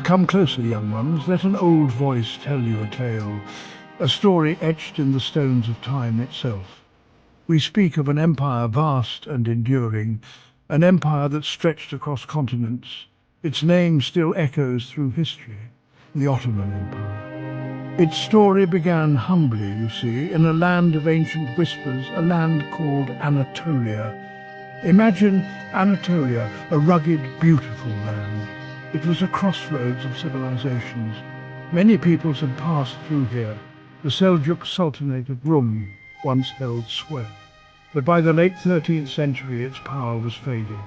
Come closer, young ones, let an old voice tell you a tale, a story etched in the stones of time itself. We speak of an empire vast and enduring, an empire that stretched across continents. Its name still echoes through history, the Ottoman Empire. Its story began humbly, you see, in a land of ancient whispers, a land called Anatolia. Imagine Anatolia, a rugged, beautiful land. It was a crossroads of civilizations. Many peoples had passed through here. The Seljuk Sultanate of Rum once held sway. But by the late 13th century, its power was fading.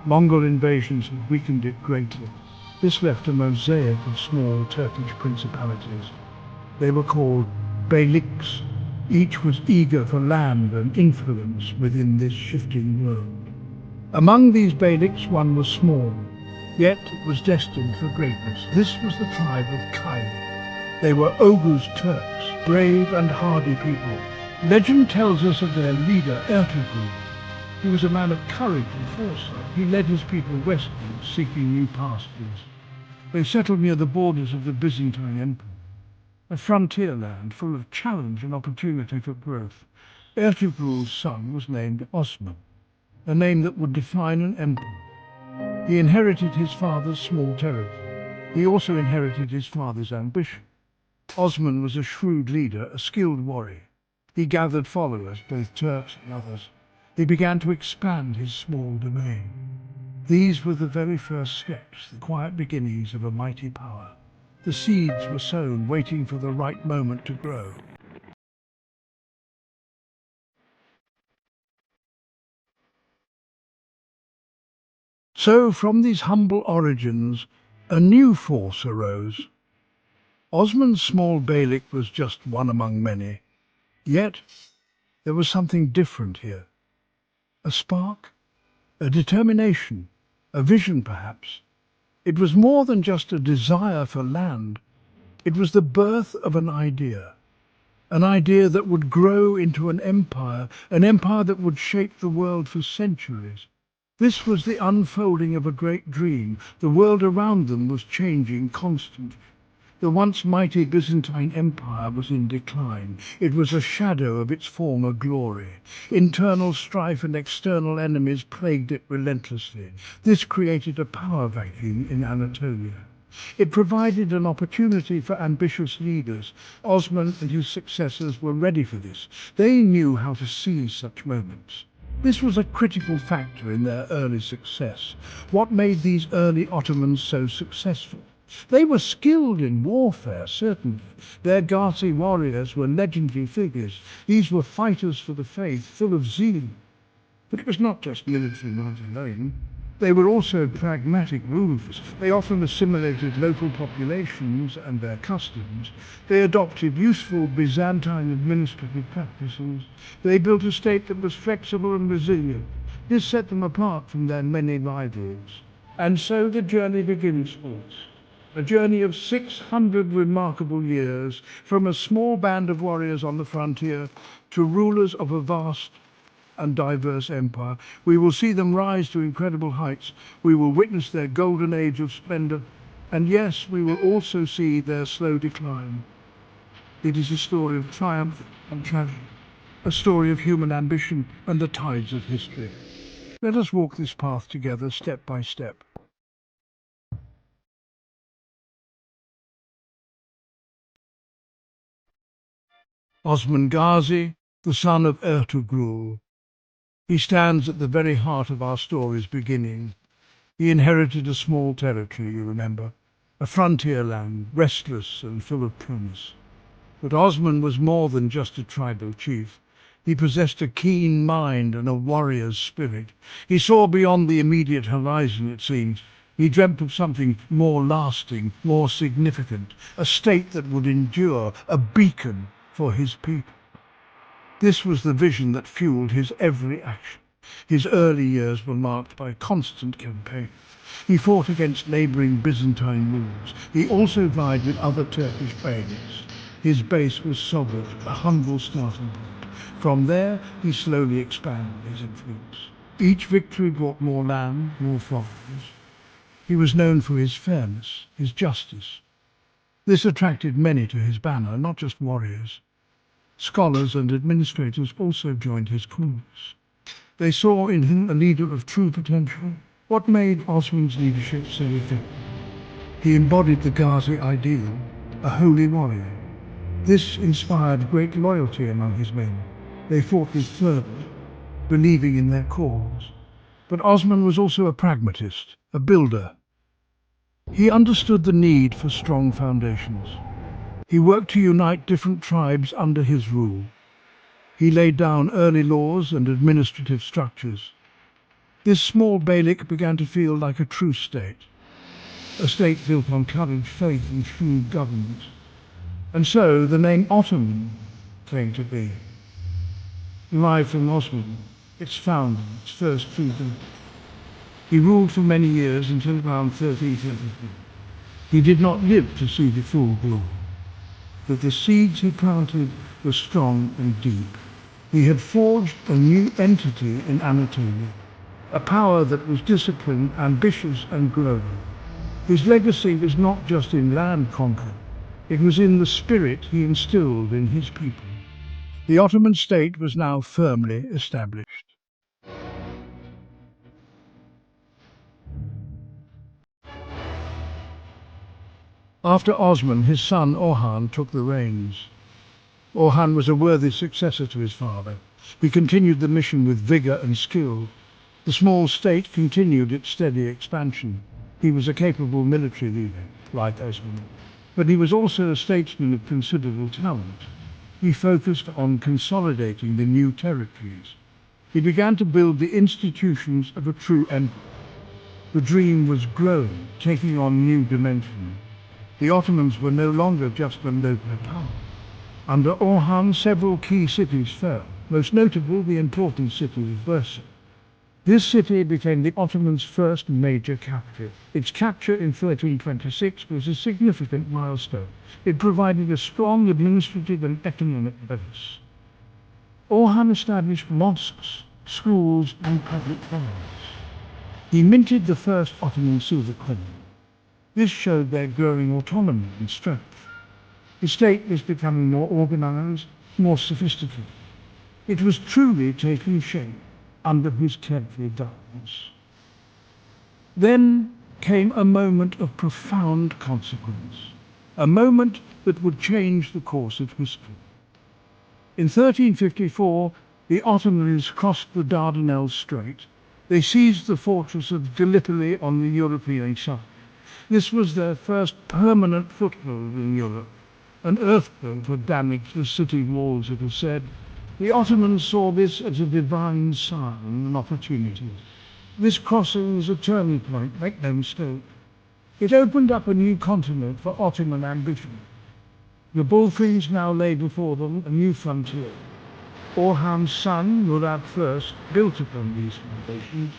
Mongol invasions had weakened it greatly. This left a mosaic of small Turkish principalities. They were called beyliks. Each was eager for land and influence within this shifting world. Among these beyliks, one was small, yet it was destined for greatness. This was the tribe of Kayli. They were Oghuz Turks, brave and hardy people. Legend tells us of their leader, Ertugrul. He was a man of courage and foresight. He led his people westward, seeking new pastures. They settled near the borders of the Byzantine Empire, a frontier land full of challenge and opportunity for growth. Ertugrul's son was named Osman, a name that would define an empire. He inherited his father's small territory. He also inherited his father's ambition. Osman was a shrewd leader, a skilled warrior. He gathered followers, both Turks and others. He began to expand his small domain. These were the very first steps, the quiet beginnings of a mighty power. The seeds were sown, waiting for the right moment to grow. So, from these humble origins, a new force arose. Osman's small beylik was just one among many. Yet, there was something different here. A spark, a determination, a vision perhaps. It was more than just a desire for land. It was the birth of an idea that would grow into an empire that would shape the world for centuries. This was the unfolding of a great dream. The world around them was changing constantly. The once mighty Byzantine Empire was in decline. It was a shadow of its former glory. Internal strife and external enemies plagued it relentlessly. This created a power vacuum in Anatolia. It provided an opportunity for ambitious leaders. Osman and his successors were ready for this. They knew how to seize such moments. This was a critical factor in their early success. What made these early Ottomans so successful? They were skilled in warfare, certainly. Their Ghazi warriors were legendary figures. These were fighters for the faith, full of zeal. But it was not just military might alone. They were also pragmatic rulers. They often assimilated local populations and their customs. They adopted useful Byzantine administrative practices. They built a state that was flexible and resilient. This set them apart from their many rivals. And so the journey begins for us. A journey of 600 remarkable years, from a small band of warriors on the frontier to rulers of a vast and diverse empire. We will see them rise to incredible heights. We will witness their golden age of splendor. And yes, we will also see their slow decline. It is a story of triumph and tragedy, a story of human ambition and the tides of history. Let us walk this path together, step by step. Osman Gazi, the son of Ertugrul. He stands at the very heart of our story's beginning. He inherited a small territory, you remember, a frontier land, restless and full of promise. But Osman was more than just a tribal chief. He possessed a keen mind and a warrior's spirit. He saw beyond the immediate horizon, it seems. He dreamt of something more lasting, more significant, a state that would endure, a beacon for his people. This was the vision that fueled his every action. His early years were marked by constant campaign. He fought against neighboring Byzantine rulers. He also vied with other Turkish beyliks. His base was solid, a humble starting point. From there, he slowly expanded his influence. Each victory brought more land, more followers. He was known for his fairness, his justice. This attracted many to his banner, not just warriors. Scholars and administrators also joined his cause. They saw in him a leader of true potential. What made Osman's leadership so effective? He embodied the Ghazi ideal, a holy warrior. This inspired great loyalty among his men. They fought with fervor, believing in their cause. But Osman was also a pragmatist, a builder. He understood the need for strong foundations. He worked to unite different tribes under his rule. He laid down early laws and administrative structures. This small beylik began to feel like a true state, a state built on courage, faith, and shrewd governance. And so the name Ottoman came to be. Derived from Osman, its founder, its first ruler. He ruled for many years until around 1333. He did not live to see the full glory, but the seeds he planted were strong and deep. He had forged a new entity in Anatolia, a power that was disciplined, ambitious, and growing. His legacy was not just in land conquer, it was in the spirit he instilled in his people. The Ottoman state was now firmly established. After Osman, his son Orhan took the reins. Orhan was a worthy successor to his father. He continued the mission with vigor and skill. The small state continued its steady expansion. He was a capable military leader, like Osman, but he was also a statesman of considerable talent. He focused on consolidating the new territories. He began to build the institutions of a true empire. The dream was growing, taking on new dimensions. The Ottomans were no longer just a local power. Under Orhan, several key cities fell, most notable the important city of Bursa. This city became the Ottomans' first major capital. Its capture in 1326 was a significant milestone. It provided a strong administrative and economic base. Orhan established mosques, schools, and public gardens. He minted the first Ottoman silver coin. This showed their growing autonomy and strength. The state was becoming more organized, more sophisticated. It was truly taking shape under his careful guidance. Then came a moment of profound consequence, a moment that would change the course of history. In 1354, the Ottomans crossed the Dardanelles Strait. They seized the fortress of Gallipoli on the European side. This was their first permanent foothold in Europe. An earthquake had damaged the city walls, it was said. The Ottomans saw this as a divine sign and opportunity. This crossing was a turning point, make no mistake. It opened up a new continent for Ottoman ambition. The Balkans now lay before them, a new frontier. Orhan's son, Murad I, built upon these foundations.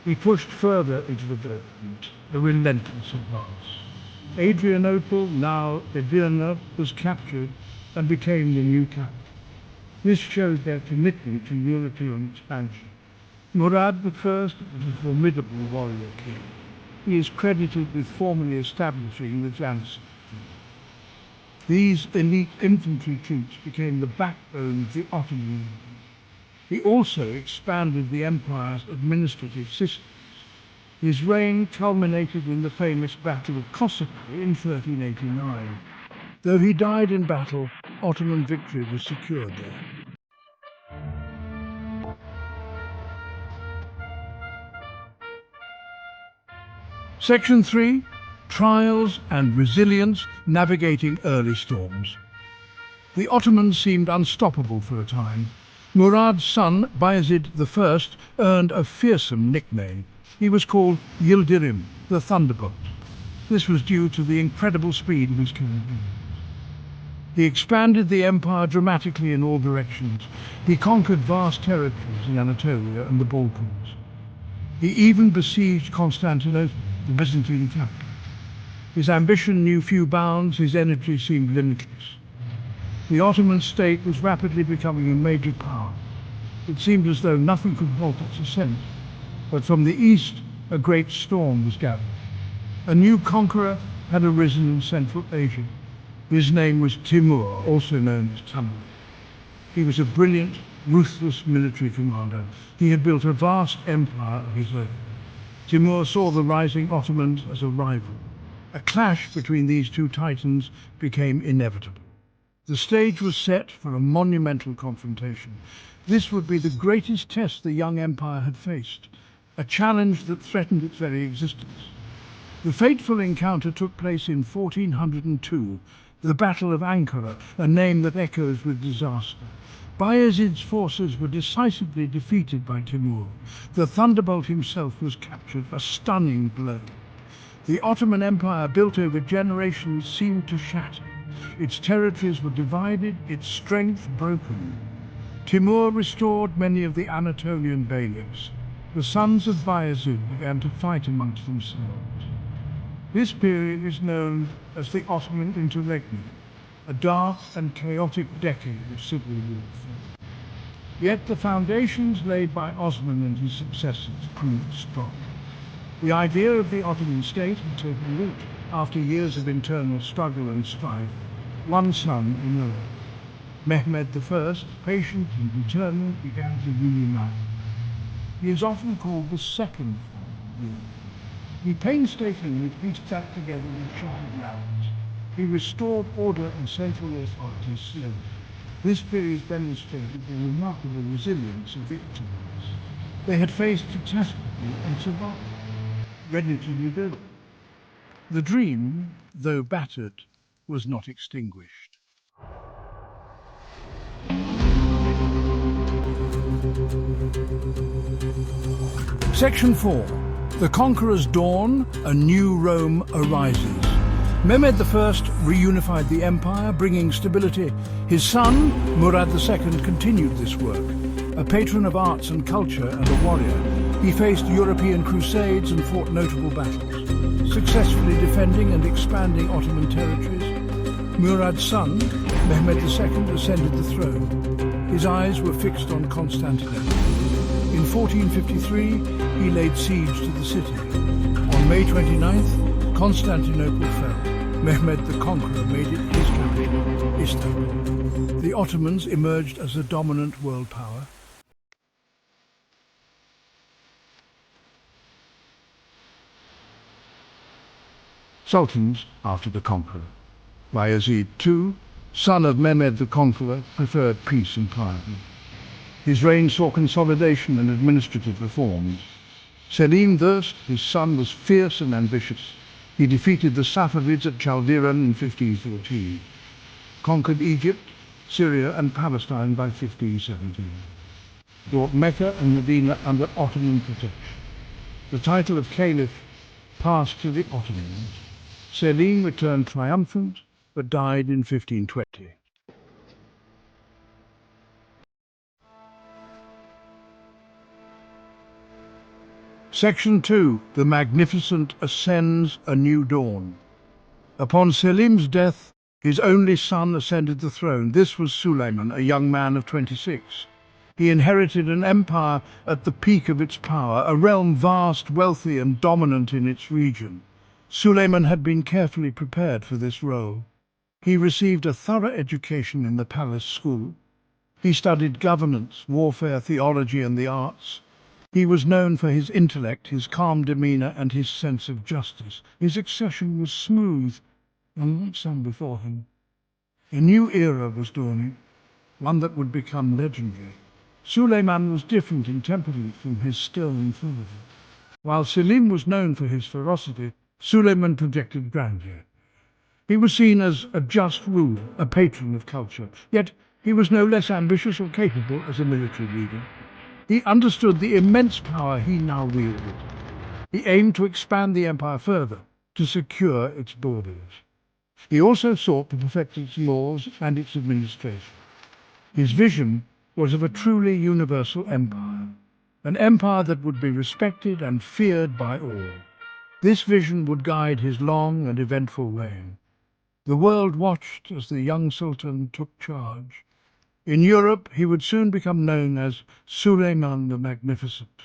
He pushed further into the desert, a relentless advance. Adrianople, now Edirne, was captured and became the new capital. This showed their commitment to European expansion. Murad I was a formidable warrior king. He is credited with formally establishing the Janissary. These elite infantry troops became the backbone of the Ottoman Empire. He also expanded the empire's administrative systems. His reign culminated in the famous Battle of Kosovo in 1389. Though he died in battle, Ottoman victory was secured there. Section 3. Trials and Resilience Navigating Early Storms. The Ottomans seemed unstoppable for a time. Murad's son, Bayezid I, earned a fearsome nickname. He was called Yildirim, the Thunderbolt. This was due to the incredible speed of his campaigns. He expanded the empire dramatically in all directions. He conquered vast territories in Anatolia and the Balkans. He even besieged Constantinople, the Byzantine capital. His ambition knew few bounds, his energy seemed limitless. The Ottoman state was rapidly becoming a major power. It seemed as though nothing could halt its ascent. But from the east, a great storm was gathering. A new conqueror had arisen in Central Asia. His name was Timur, also known as Timur. He was a brilliant, ruthless military commander. He had built a vast empire of his own. Timur saw the rising Ottomans as a rival. A clash between these two titans became inevitable. The stage was set for a monumental confrontation. This would be the greatest test the young empire had faced, a challenge that threatened its very existence. The fateful encounter took place in 1402, the Battle of Ankara, a name that echoes with disaster. Bayezid's forces were decisively defeated by Timur. The thunderbolt himself was captured, a stunning blow. The Ottoman Empire, built over generations, seemed to shatter. Its territories were divided, its strength broken. Timur restored many of the Anatolian bailiffs. The sons of Bayezid began to fight amongst themselves. This period is known as the Ottoman Interregnum, a dark and chaotic decade of civil warfare. Yet the foundations laid by Osman and his successors proved strong. The idea of the Ottoman state had taken root after years of internal struggle and strife. One son emerged. Mehmed I, patient and determined, began to reunite. He is often called the second ruler. He painstakingly pieced back together the shattered lands. He restored order and central authority slowly. This period demonstrated the remarkable resilience of the Ottomans. They had faced catastrophe and survived, ready to rebuild. The dream, though battered, was not extinguished. Section 4. The Conqueror's Dawn, a new Rome arises. Mehmed I reunified the empire, bringing stability. His son, Murad II, continued this work. A patron of arts and culture and a warrior, he faced European crusades and fought notable battles, successfully defending and expanding Ottoman territories. Murad's son, Mehmed II, ascended the throne. His eyes were fixed on Constantinople. In 1453, he laid siege to the city. On May 29th, Constantinople fell. Mehmed the Conqueror made it his capital, Istanbul. The Ottomans emerged as a dominant world power. Sultans after the Conqueror. Bayezid II, son of Mehmed the Conqueror, preferred peace and piety. His reign saw consolidation and administrative reforms. Selim I, his son, was fierce and ambitious. He defeated the Safavids at Chaldiran in 1514, conquered Egypt, Syria and Palestine by 1517, brought Mecca and Medina under Ottoman protection. The title of Caliph passed to the Ottomans. Selim returned triumphant, but died in 1520. Section 2. The Magnificent ascends a new dawn. Upon Selim's death, his only son ascended the throne. This was Suleiman, a young man of 26. He inherited an empire at the peak of its power, a realm vast, wealthy and dominant in its region. Suleiman had been carefully prepared for this role. He received a thorough education in the palace school. He studied governance, warfare, theology and the arts. He was known for his intellect, his calm demeanor and his sense of justice. His accession was smooth, unlike some before him. A new era was dawning, one that would become legendary. Suleiman was different in temperament from his stern father. While Selim was known for his ferocity, Suleiman projected grandeur. He was seen as a just ruler, a patron of culture, yet he was no less ambitious or capable as a military leader. He understood the immense power he now wielded. He aimed to expand the empire further, to secure its borders. He also sought to perfect its laws and its administration. His vision was of a truly universal empire, an empire that would be respected and feared by all. This vision would guide his long and eventful reign. The world watched as the young sultan took charge. In Europe, he would soon become known as Suleiman the Magnificent.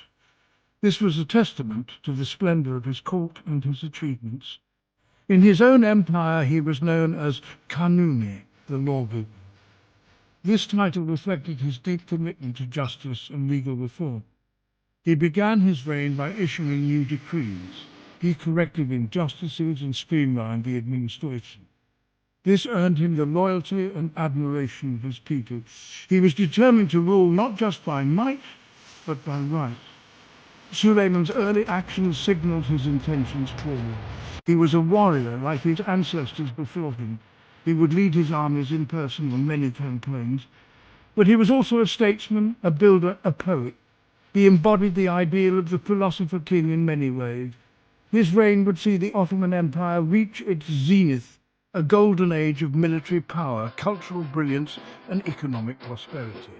This was a testament to the splendor of his court and his achievements. In his own empire, he was known as Kanuni, the lawgiver. This title reflected his deep commitment to justice and legal reform. He began his reign by issuing new decrees. He corrected injustices and streamlined the administration. This earned him the loyalty and admiration of his people. He was determined to rule not just by might, but by right. Suleiman's early actions signaled his intentions forward. He was a warrior like his ancestors before him. He would lead his armies in person on many campaigns. But he was also a statesman, a builder, a poet. He embodied the ideal of the philosopher king in many ways. His reign would see the Ottoman Empire reach its zenith, a golden age of military power, cultural brilliance, and economic prosperity.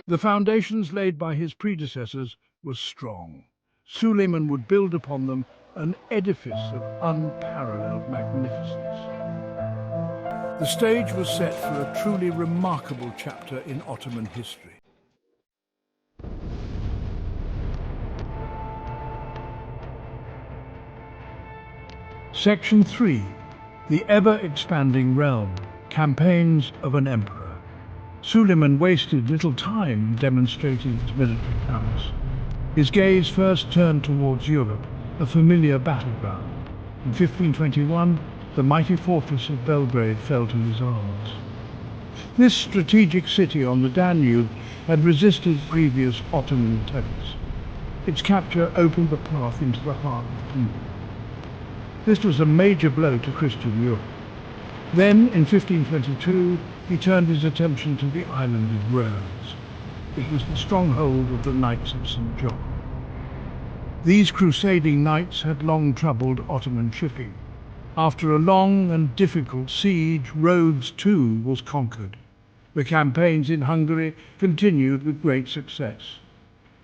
The foundations laid by his predecessors were strong. Suleiman would build upon them an edifice of unparalleled magnificence. The stage was set for a truly remarkable chapter in Ottoman history. Section 3. The ever-expanding realm. Campaigns of an emperor. Suleiman wasted little time demonstrating his military prowess. His gaze first turned towards Europe, a familiar battleground. In 1521, the mighty fortress of Belgrade fell to his arms. This strategic city on the Danube had resisted previous Ottoman attempts. Its capture opened the path into the heart of the kingdom. This was a major blow to Christian Europe. Then, in 1522, he turned his attention to the island of Rhodes. It was the stronghold of the Knights of St. John. These crusading knights had long troubled Ottoman shipping. After a long and difficult siege, Rhodes too was conquered. The campaigns in Hungary continued with great success.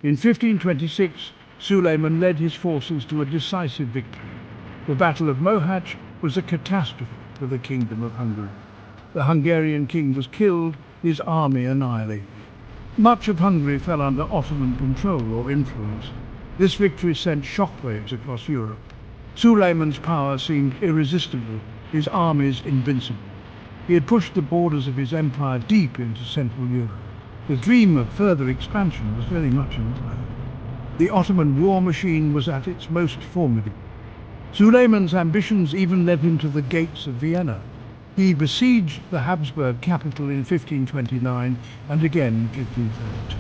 In 1526, Suleiman led his forces to a decisive victory. The Battle of Mohacs was a catastrophe for the Kingdom of Hungary. The Hungarian king was killed, his army annihilated. Much of Hungary fell under Ottoman control or influence. This victory sent shockwaves across Europe. Suleiman's power seemed irresistible, his armies invincible. He had pushed the borders of his empire deep into Central Europe. The dream of further expansion was very much in play. The Ottoman war machine was at its most formidable. Suleiman's ambitions even led him to the gates of Vienna. He besieged the Habsburg capital in 1529 and again in 1532.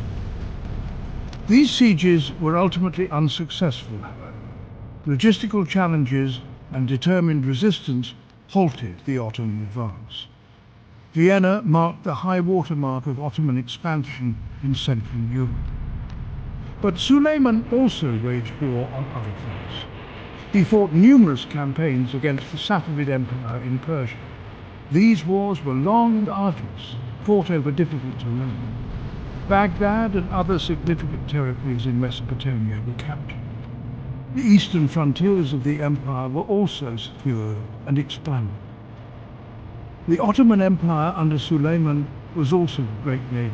These sieges were ultimately unsuccessful, however. Logistical challenges and determined resistance halted the Ottoman advance. Vienna marked the high watermark of Ottoman expansion in Central Europe. But Suleiman also waged war on other fronts. He fought numerous campaigns against the Safavid Empire in Persia. These wars were long and arduous, fought over difficult terrain. Baghdad and other significant territories in Mesopotamia were captured. The eastern frontiers of the empire were also secured and expanded. The Ottoman Empire under Suleiman was also a great navy.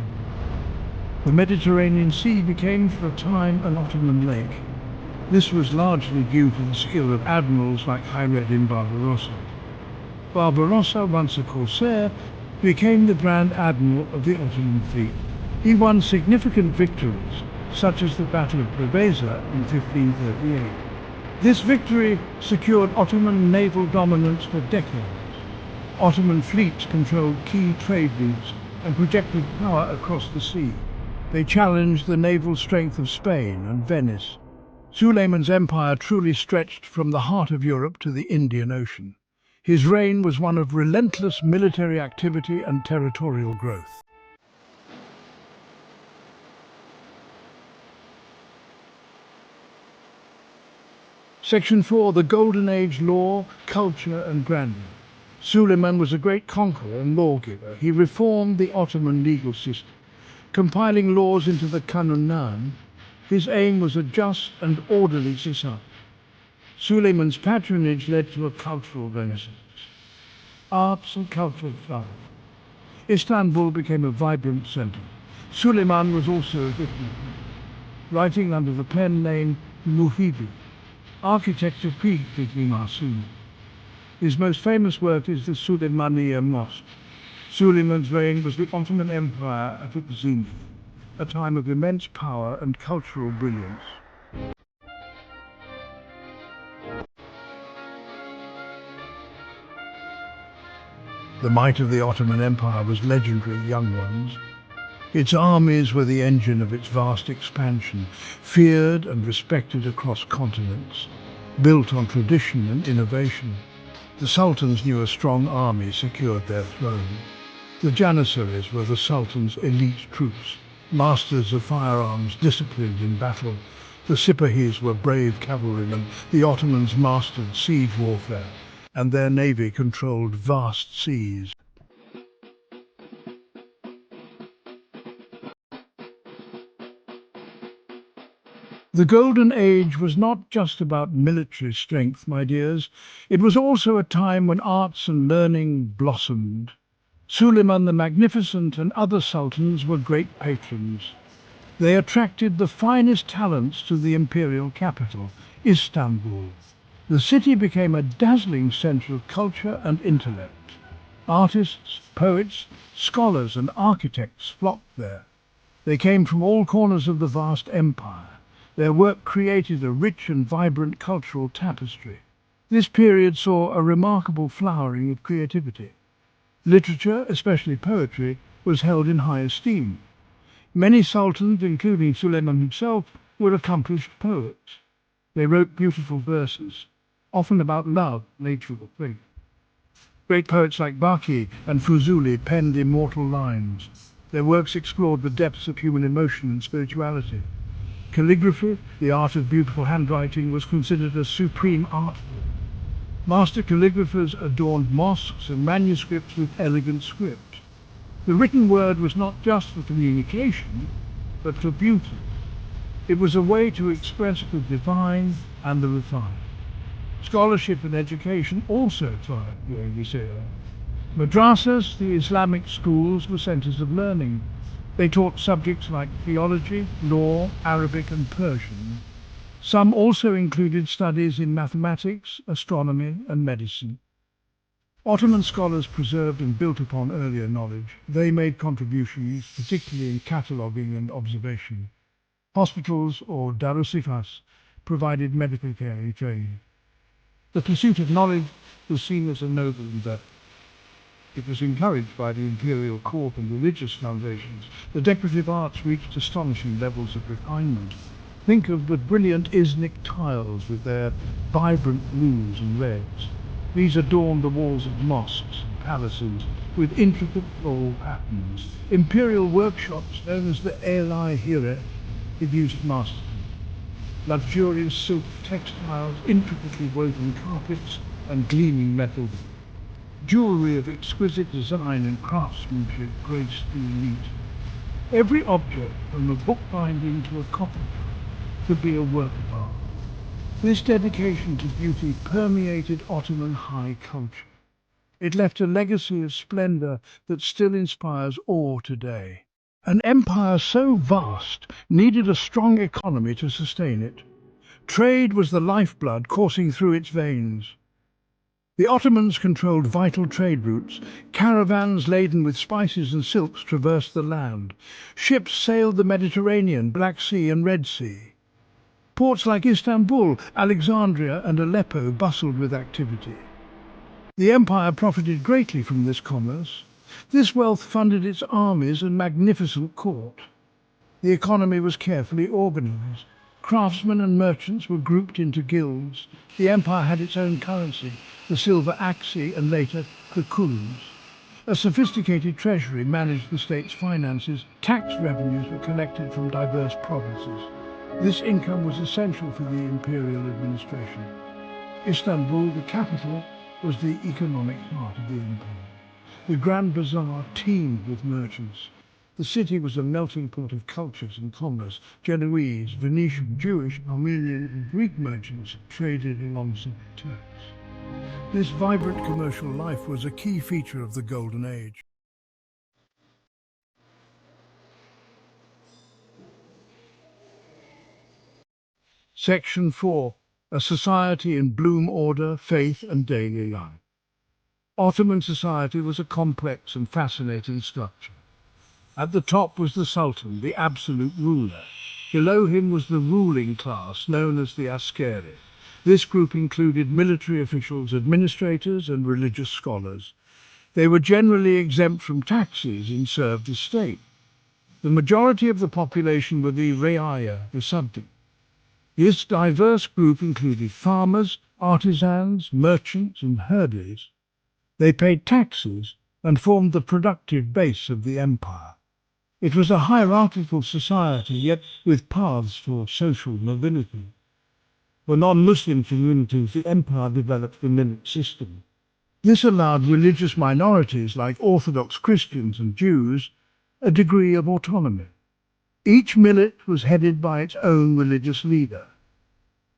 The Mediterranean Sea became for a time an Ottoman lake. This was largely due to the skill of admirals like Hayreddin Barbarossa. Barbarossa, once a corsair, became the Grand Admiral of the Ottoman fleet. He won significant victories, such as the Battle of Preveza in 1538. This victory secured Ottoman naval dominance for decades. Ottoman fleets controlled key trade routes and projected power across the sea. They challenged the naval strength of Spain and Venice. Suleiman's empire truly stretched from the heart of Europe to the Indian Ocean. His reign was one of relentless military activity and territorial growth. Section 4. The Golden Age Law, Culture and Grandeur. Suleiman was a great conqueror and lawgiver. He reformed the Ottoman legal system, compiling laws into the Kanun. His aim was a just and orderly society. Suleiman's patronage led to a cultural renaissance. Arts and culture thrived. Istanbul became a vibrant center. Suleiman was also a diplomat. writing under the pen name Muhidi, architect of peace between Masood. His most famous work is the Suleimaniya Mosque. Suleiman's reign was the Ottoman Empire at its zenith, a time of immense power and cultural brilliance. The might of the Ottoman Empire was legendary, young ones. Its armies were the engine of its vast expansion, feared and respected across continents, built on tradition and innovation. The sultans knew a strong army secured their throne. The Janissaries were the sultan's elite troops, masters of firearms disciplined in battle. The Sipahis were brave cavalrymen. The Ottomans mastered siege warfare, and their navy controlled vast seas. The Golden Age was not just about military strength, my dears. It was also a time when arts and learning blossomed. Suleiman the Magnificent and other sultans were great patrons. They attracted the finest talents to the imperial capital, Istanbul. The city became a dazzling centre of culture and intellect. Artists, poets, scholars and architects flocked there. They came from all corners of the vast empire. Their work created a rich and vibrant cultural tapestry. This period saw a remarkable flowering of creativity. Literature, especially poetry, was held in high esteem. Many sultans, including Suleiman himself, were accomplished poets. They wrote beautiful verses, often about love, nature, or faith. Great poets like Baki and Fuzuli penned immortal lines. Their works explored the depths of human emotion and spirituality. Calligraphy, the art of beautiful handwriting, was considered a supreme art form. Master calligraphers adorned mosques and manuscripts with elegant script. The written word was not just for communication, but for beauty. It was a way to express the divine and the refined. Scholarship and education also thrived during this era. Madrasas, the Islamic schools, were centers of learning. They taught subjects like theology, law, Arabic and Persian. Some also included studies in mathematics, astronomy and medicine. Ottoman scholars preserved and built upon earlier knowledge. They made contributions, particularly in cataloguing and observation. Hospitals, or darusifas, provided medical care and training. The pursuit of knowledge was seen as a noble endeavor. It was encouraged by the imperial court and religious foundations. The decorative arts reached astonishing levels of refinement. Think of the brilliant Iznik tiles with their vibrant blues and reds. These adorned the walls of mosques and palaces with intricate floral patterns. Imperial workshops, known as the Elai Hire, produced masterpieces. Luxurious silk textiles, intricately woven carpets, and gleaming metal. Jewelry of exquisite design and craftsmanship graced the elite. Every object, from a bookbinding to a copper, could be a work of art. This dedication to beauty permeated Ottoman high culture. It left a legacy of splendor that still inspires awe today. An empire so vast needed a strong economy to sustain it. Trade was the lifeblood coursing through its veins. The Ottomans controlled vital trade routes. Caravans laden with spices and silks traversed the land. Ships sailed the Mediterranean, Black Sea and Red Sea. Ports like Istanbul, Alexandria and Aleppo bustled with activity. The empire profited greatly from this commerce. This wealth funded its armies and magnificent court. The economy was carefully organized. Craftsmen and merchants were grouped into guilds. The empire had its own currency, the silver aksi and later the kulus. A sophisticated treasury managed the state's finances. Tax revenues were collected from diverse provinces. This income was essential for the imperial administration. Istanbul, the capital, was the economic heart of the empire. The Grand Bazaar teemed with merchants. The city was a melting pot of cultures and commerce. Genoese, Venetian, Jewish, Armenian and Greek merchants traded alongside Turks. This vibrant commercial life was a key feature of the Golden Age. Section 4. A society in bloom, order, faith and daily life. Ottoman society was a complex and fascinating structure. At the top was the Sultan, the absolute ruler. Below him was the ruling class, known as the askeri. This group included military officials, administrators and religious scholars. They were generally exempt from taxes and served the state. The majority of the population were the re'aya, the subject. This diverse group included farmers, artisans, merchants and herders. They paid taxes and formed the productive base of the empire. It was a hierarchical society, yet with paths for social mobility. For non-Muslim communities, the empire developed a minute system. This allowed religious minorities like Orthodox Christians and Jews a degree of autonomy. Each millet was headed by its own religious leader.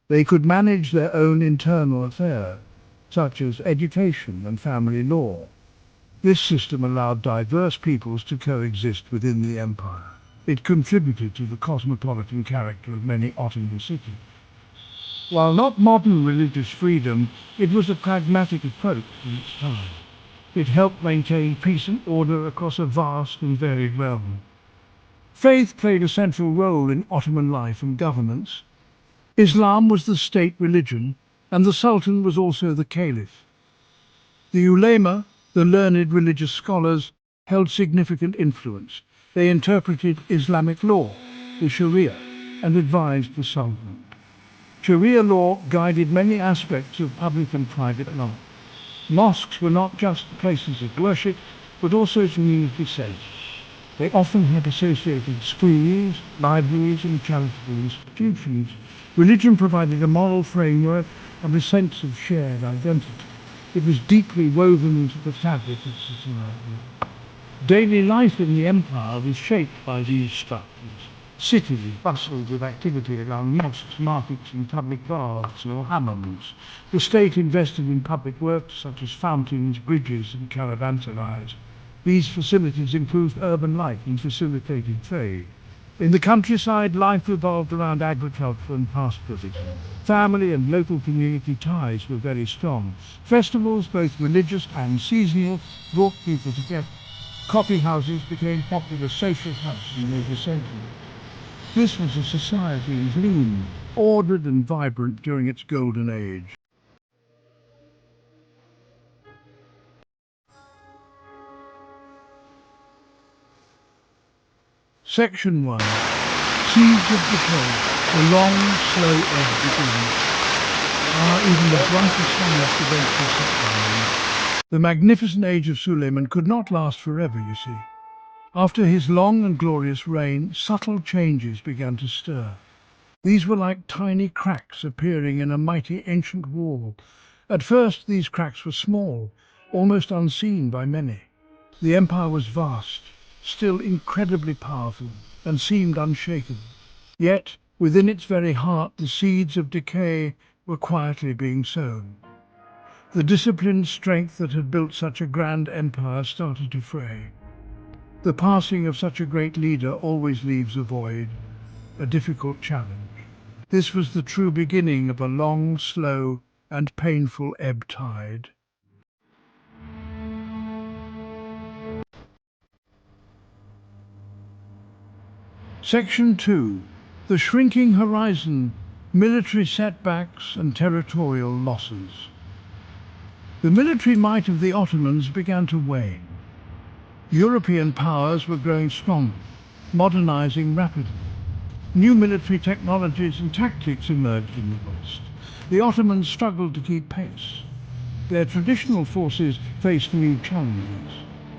They could manage their own internal affairs, such as education and family law. This system allowed diverse peoples to coexist within the empire. It contributed to the cosmopolitan character of many Ottoman cities. While not modern religious freedom, it was a pragmatic approach to its time. It helped maintain peace and order across a vast and varied realm. Faith played a central role in Ottoman life and governance. Islam was the state religion, and the Sultan was also the caliph. The ulema, the learned religious scholars, held significant influence. They interpreted Islamic law, the Sharia, and advised the Sultan. Sharia law guided many aspects of public and private life. Mosques were not just places of worship, but also community centers. They often had associated schools, libraries and charitable institutions. Religion provided a moral framework and a sense of shared identity. It was deeply woven into the fabric of society. Daily life in the empire was shaped by these structures. Cities bustled with activity around mosques, markets and public baths or hammams. The state invested in public works such as fountains, bridges and caravanserais. These facilities improved urban life and facilitated trade. In the countryside, life revolved around agriculture and pastoralism. Family and local community ties were very strong. Festivals, both religious and seasonal, brought people together. Coffee houses became popular social hubs in major centers. This was a society lean, ordered and vibrant during its golden age. Section 1. Siege of Decay. The long, slow ebb begins. Even the brightest sunlight eventually set down. The magnificent age of Suleiman could not last forever, you see. After his long and glorious reign, subtle changes began to stir. These were like tiny cracks appearing in a mighty ancient wall. At first, these cracks were small, almost unseen by many. The empire was vast, still incredibly powerful, and seemed unshaken. Yet, within its very heart, the seeds of decay were quietly being sown. The disciplined strength that had built such a grand empire started to fray. The passing of such a great leader always leaves a void, a difficult challenge. This was the true beginning of a long, slow, and painful ebb tide. Section 2. The shrinking horizon, military setbacks and territorial losses. The military might of the Ottomans began to wane. European powers were growing stronger, modernizing rapidly. New military technologies and tactics emerged in the West. The Ottomans struggled to keep pace. Their traditional forces faced new challenges.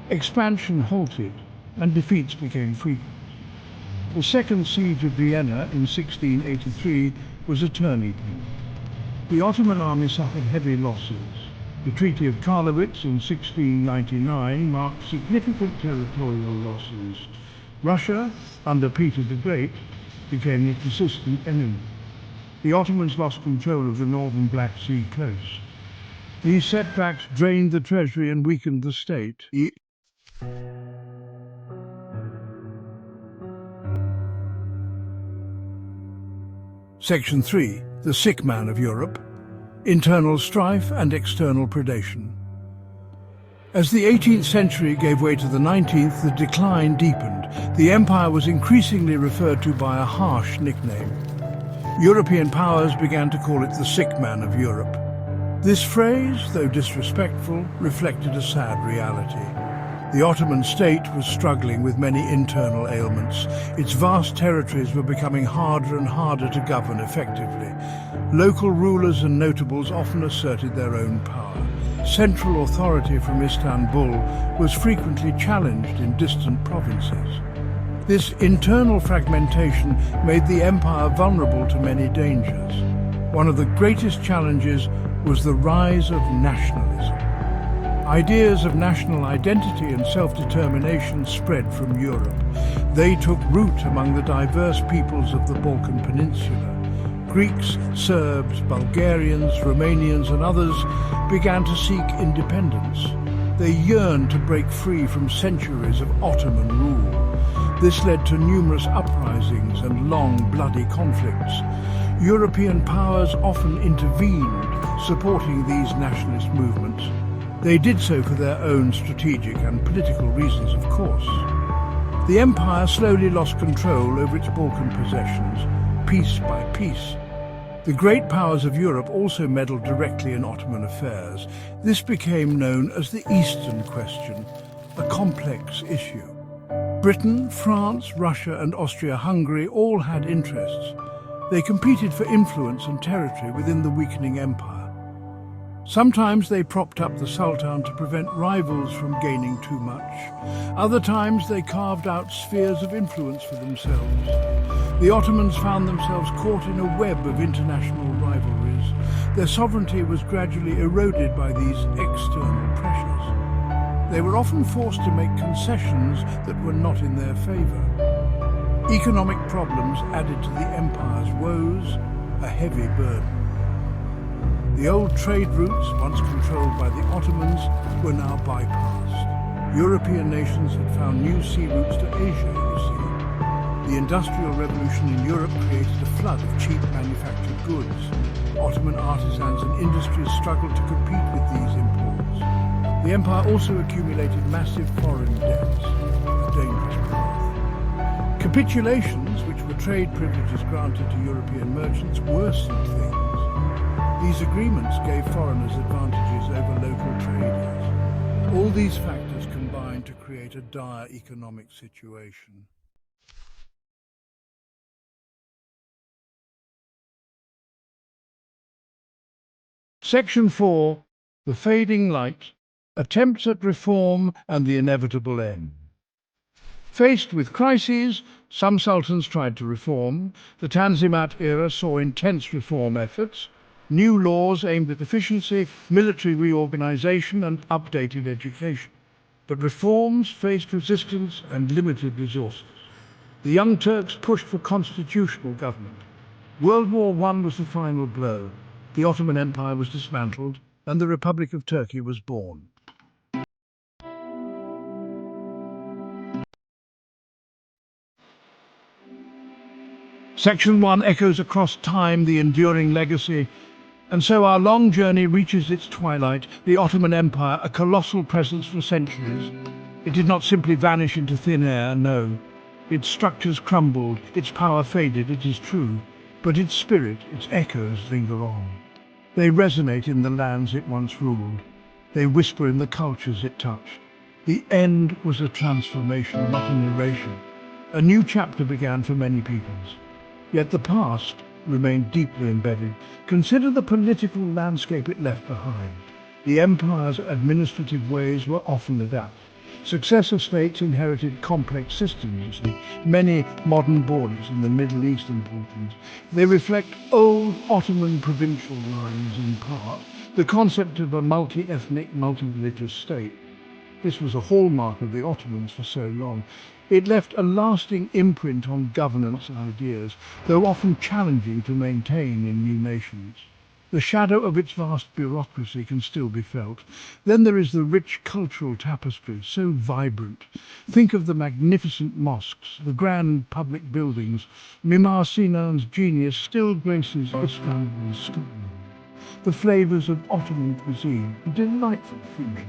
Expansion halted, and defeats became frequent. The Second Siege of Vienna in 1683 was a turning point. The Ottoman army suffered heavy losses. The Treaty of Karlowitz in 1699 marked significant territorial losses. Russia, under Peter the Great, became a persistent enemy. The Ottomans lost control of the northern Black Sea coast. These setbacks drained the treasury and weakened the state. Section 3. The sick man of Europe. Internal strife and external predation. As the 18th century gave way to the 19th, the decline deepened. The empire was increasingly referred to by a harsh nickname. European powers began to call it the sick man of Europe. This phrase, though disrespectful, reflected a sad reality. The Ottoman state was struggling with many internal ailments. Its vast territories were becoming harder and harder to govern effectively. Local rulers and notables often asserted their own power. Central authority from Istanbul was frequently challenged in distant provinces. This internal fragmentation made the empire vulnerable to many dangers. One of the greatest challenges was the rise of nationalism. Ideas of national identity and self-determination spread from Europe. They took root among the diverse peoples of the Balkan Peninsula. Greeks, Serbs, Bulgarians, Romanians and others began to seek independence. They yearned to break free from centuries of Ottoman rule. This led to numerous uprisings and long, bloody conflicts. European powers often intervened, supporting these nationalist movements. They did so for their own strategic and political reasons, of course. The empire slowly lost control over its Balkan possessions, piece by piece. The great powers of Europe also meddled directly in Ottoman affairs. This became known as the Eastern Question, a complex issue. Britain, France, Russia and Austria-Hungary all had interests. They competed for influence and territory within the weakening empire. Sometimes they propped up the Sultan to prevent rivals from gaining too much. Other times they carved out spheres of influence for themselves. The Ottomans found themselves caught in a web of international rivalries. Their sovereignty was gradually eroded by these external pressures. They were often forced to make concessions that were not in their favor. Economic problems added to the empire's woes, a heavy burden. The old trade routes, once controlled by the Ottomans, were now bypassed. European nations had found new sea routes to Asia, you see. The Industrial Revolution in Europe created a flood of cheap manufactured goods. Ottoman artisans and industries struggled to compete with these imports. The empire also accumulated massive foreign debts, a dangerous path. Capitulations, which were trade privileges granted to European merchants, worsened things. These agreements gave foreigners advantages over local traders. All these factors combined to create a dire economic situation. Section 4. The Fading Light. Attempts at Reform and the Inevitable End. Faced with crises, some sultans tried to reform. The Tanzimat era saw intense reform efforts. New laws aimed at efficiency, military reorganization and updated education. But reforms faced resistance and limited resources. The Young Turks pushed for constitutional government. World War I was the final blow. The Ottoman Empire was dismantled and the Republic of Turkey was born. Section 1 echoes across time the enduring legacy. And so our long journey reaches its twilight, the Ottoman Empire, a colossal presence for centuries. It did not simply vanish into thin air, no. Its structures crumbled, its power faded, it is true, but its spirit, its echoes linger on. They resonate in the lands it once ruled. They whisper in the cultures it touched. The end was a transformation, not an erasure. A new chapter began for many peoples. Yet the past remained deeply embedded. Consider the political landscape it left behind. The empire's administrative ways were often adapted. Successive states inherited complex systems, you see. Many modern borders in the Middle East and Balkans. They reflect old Ottoman provincial lines in part. The concept of a multi-ethnic, multi-religious state. This was a hallmark of the Ottomans for so long. It left a lasting imprint on governance ideas, though often challenging to maintain in new nations. The shadow of its vast bureaucracy can still be felt. Then there is the rich cultural tapestry, so vibrant. Think of the magnificent mosques, the grand public buildings. Mimar Sinan's genius still graces Istanbul's sky. The flavors of Ottoman cuisine, a delightful fusion.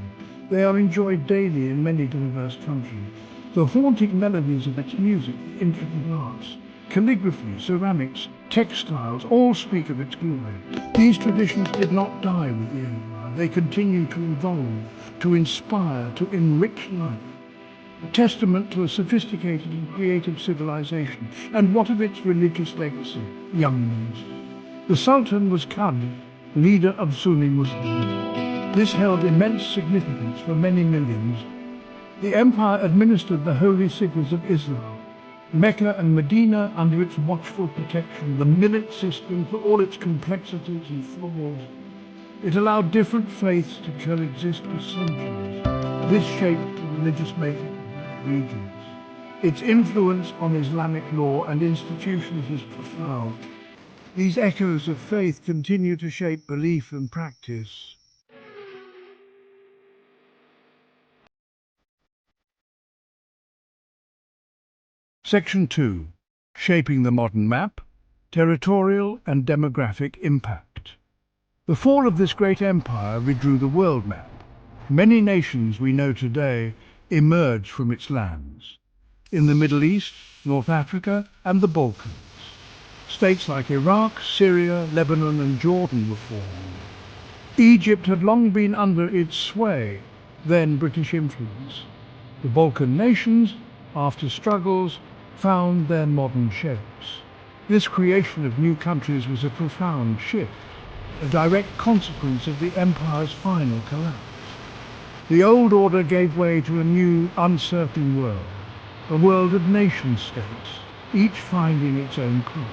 They are enjoyed daily in many diverse countries. The haunting melodies of its music, intricate arts, calligraphy, ceramics, textiles, all speak of its glory. These traditions did not die with the empire. They continue to evolve, to inspire, to enrich life. A testament to a sophisticated and creative civilization. And what of its religious legacy? Young ones. The Sultan was Qadi, leader of Sunni Muslims. This held immense significance for many millions. The empire administered the holy cities of Islam, Mecca and Medina under its watchful protection, the millet system for all its complexities and flaws. It allowed different faiths to coexist for centuries. This shaped the religious making of the regions. Its influence on Islamic law and institutions is profound. These echoes of faith continue to shape belief and practice. Section 2. Shaping the modern map, territorial and demographic impact. The fall of this great empire redrew the world map. Many nations we know today emerged from its lands. In the Middle East, North Africa, and the Balkans. States like Iraq, Syria, Lebanon, and Jordan were formed. Egypt had long been under its sway, then British influence. The Balkan nations, after struggles, found their modern shapes. This creation of new countries was a profound shift, a direct consequence of the empire's final collapse. The old order gave way to a new, uncertain world, a world of nation-states, each finding its own course.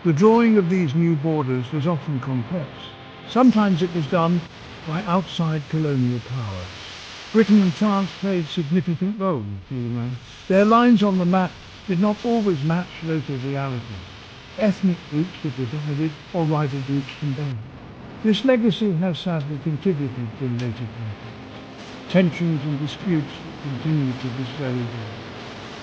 The drawing of these new borders was often complex. Sometimes it was done by outside colonial powers. Britain and France played significant roles. Their lines on the map did not always match local realities. Ethnic groups were divided or rival groups combined. This legacy has sadly contributed to later conflicts. Tensions and disputes continue to this very day.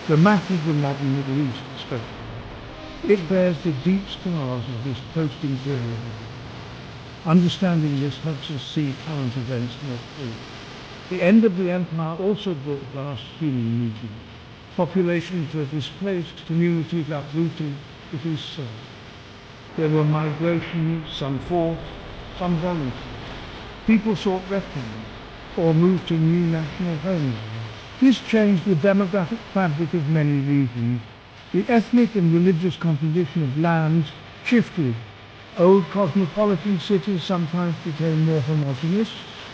The map of the modern Middle East especially. It bears the deep scars of this post-imperial era. Understanding this helps us see current events more clearly. The end of the empire also brought vast human movement. Populations were displaced, communities uprooted, it is so. There were migrations, some forced, some voluntary. People sought refuge or moved to new national homes. This changed the demographic fabric of many regions. The ethnic and religious composition of lands shifted. Old cosmopolitan cities sometimes became more homogeneous.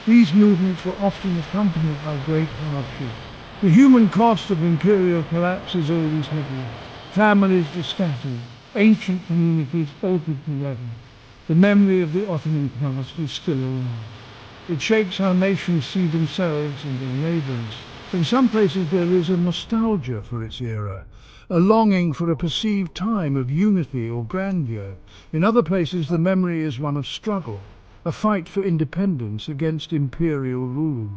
These movements were often accompanied by great hardship. The human cost of imperial collapse is always heavy. Families were scattered. Ancient communities altered forever. The memory of the Ottoman past is still alive. It shapes how nations see themselves and their neighbours. In some places there is a nostalgia for its era, a longing for a perceived time of unity or grandeur. In other places the memory is one of struggle, a fight for independence against imperial rule.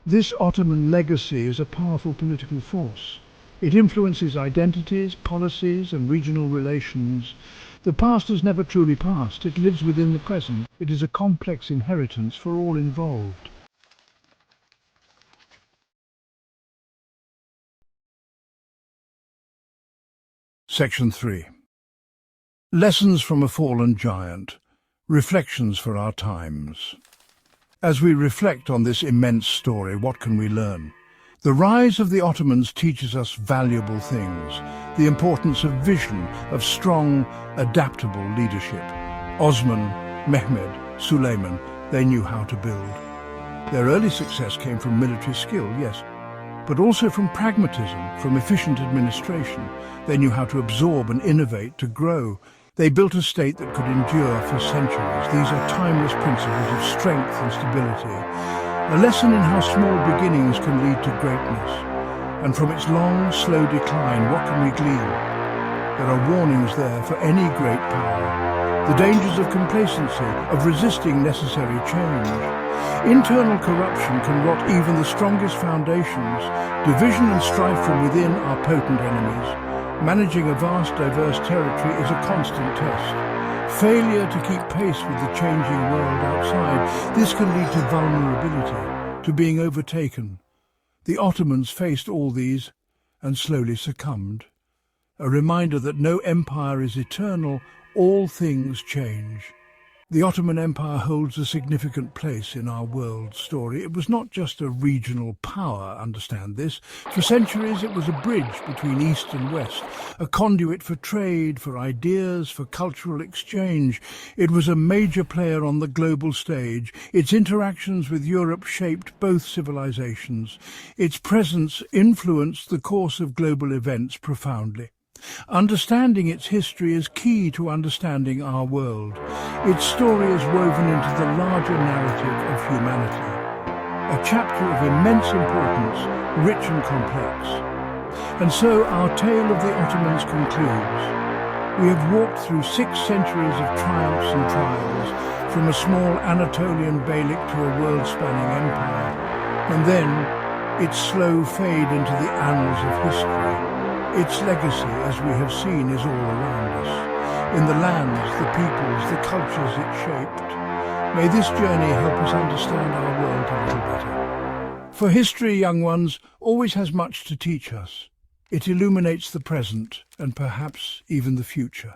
This Ottoman legacy is a powerful political force. It influences identities, policies, and regional relations. The past has never truly passed. It lives within the present. It is a complex inheritance for all involved. Section 3. Lessons from a fallen giant. Reflections for our times. As we reflect on this immense story, what can we learn? The rise of the Ottomans teaches us valuable things. The importance of vision, of strong, adaptable leadership. Osman, Mehmed, Suleiman, they knew how to build. Their early success came from military skill, yes, but also from pragmatism, from efficient administration. They knew how to absorb and innovate, to grow. They built a state that could endure for centuries. These are timeless principles of strength and stability. A lesson in how small beginnings can lead to greatness. And from its long, slow decline, what can we glean? There are warnings there for any great power. The dangers of complacency, of resisting necessary change. Internal corruption can rot even the strongest foundations. Division and strife from within are potent enemies. Managing a vast, diverse territory is a constant test. Failure to keep pace with the changing world outside, this can lead to vulnerability, to being overtaken. The Ottomans faced all these and slowly succumbed. A reminder that no empire is eternal, all things change. The Ottoman Empire holds a significant place in our world story. It was not just a regional power, understand this. For centuries it was a bridge between East and West, a conduit for trade, for ideas, for cultural exchange. It was a major player on the global stage. Its interactions with Europe shaped both civilizations. Its presence influenced the course of global events profoundly. Understanding its history is key to understanding our world. Its story is woven into the larger narrative of humanity. A chapter of immense importance, rich and complex. And so our tale of the Ottomans concludes. We have walked through 6 centuries of triumphs and trials, from a small Anatolian beylik to a world-spanning empire, and then its slow fade into the annals of history. Its legacy, as we have seen, is all around us, in the lands, the peoples, the cultures it shaped. May this journey help us understand our world a little better. For history, young ones, always has much to teach us. It illuminates the present and perhaps even the future.